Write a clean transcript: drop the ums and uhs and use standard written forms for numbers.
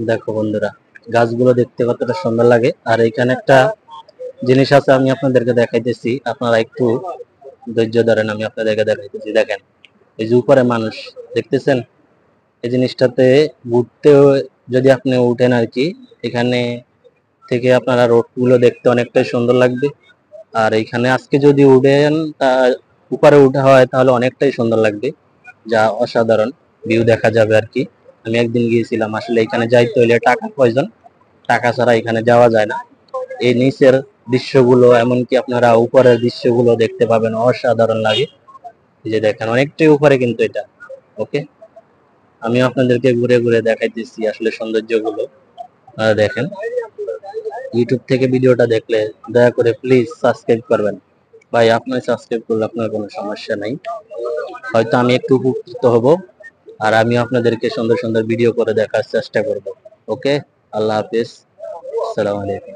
দেখো বন্ধুরা, গাছগুলো দেখতে কতটা সুন্দর লাগে। আর এখানে একটা জিনিস আছে, আমি আপনাদেরকে দেখাইতেছি, আপনারা একটু ধৈর্য ধরেন, আমি আপনাদেরকে দেখাইতেছি। দেখেন, এই যে উপরে মানুষ দেখতেছেন, এই জিনিসটাতে ঘুরতে যদি আপনি উঠেন আর কি, এখানে থেকে আপনারা রোড গুলো দেখতে অনেকটাই সুন্দর লাগবে। আর এখানে আজকে যদি উঠেন, উপরে উঠা হয় তাহলে অনেকটাই সুন্দর লাগবে, যা অসাধারণ ভিউ দেখা যাবে আর কি। আমি একদিন গিয়েছিলাম, আসলে এখানে যাইতে হলে টাকা প্রয়োজন, টাকা ছাড়া এখানে যাওয়া যায় না। এই নিচের দৃশ্যগুলো, এমনকি আপনারা উপরের দৃশ্যগুলো দেখতে পাবেন, অসাধারণ লাগে। এই যে দেখেন, অনেকটাই উপরে কিন্তু এটা। ওকে, আমি আপনাদেরকে ঘুরে ঘুরে দেখাইতেছি আসলে সৌন্দর্যগুলো। দেখেন, ইউটিউব থেকে ভিডিওটা দেখলে দয়া করে প্লিজ সাবস্ক্রাইব করবেন। ভাই, আপনি সাবস্ক্রাইব করলে আপনার কোনো সমস্যা নাই, হয়তো আমি একটু উপকৃত হব। আর আমি আপনাদেরকে সুন্দর সুন্দর ভিডিও করে দেখার চেষ্টা করব। ওকে, আল্লাহ হাফিজ, আসসালামু আলাইকুম।